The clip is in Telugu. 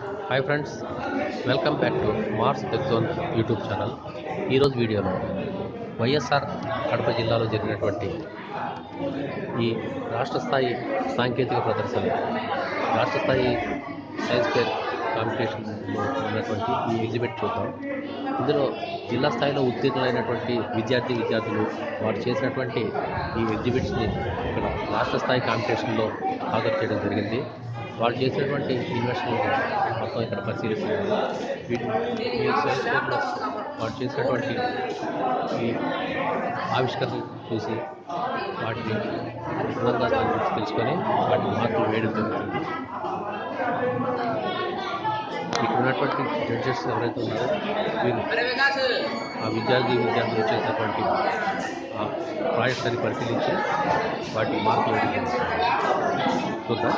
Hi friends, welcome back to Mars tech zone YouTube channel. ఈరోజు వీడియోలో వైఎస్ఆర్ కడప జిల్లాలో జరిగినటువంటి ఈ రాష్ట్ర స్థాయి సాంకేతిక ప్రదర్శన, రాష్ట్ర స్థాయి సైన్స్ ఫేర్ కాంపిటీషన్లో ఉన్నటువంటి ఈ ఎగ్జిబిట్ చూద్దాం. ఇందులో జిల్లా స్థాయిలో ఉత్తీర్ణులైనటువంటి విద్యార్థులు వారు చేసినటువంటి ఈ ఎగ్జిబిట్స్ని ఇక్కడ రాష్ట్ర స్థాయి కాంపిటీషన్లో హాజరు చేయడం జరిగింది. వాళ్ళు చేసినటువంటి ఇన్వెస్ట్మెంట్ మొత్తం ఇక్కడ పరిశీలిస్తున్నారు. ఈ సైన్స్ ఫేర్లో వాళ్ళు చేసినటువంటి ఈ ఆవిష్కరణ చూసి వాటిని వివరంగా దాని గురించి తెలుసుకొని వాటిని మార్కులు వేయడం జరుగుతుంది. ఇక్కడ ఉన్నటువంటి జడ్జెస్ ఎవరైతే ఉన్నారో వీరు ఆ విద్యార్థులు చేసినటువంటి ప్రాజెక్ట్స్ అని పరిశీలించి వాటి మార్కులు వేయడం జరుగుతుంది. చూద్దాం.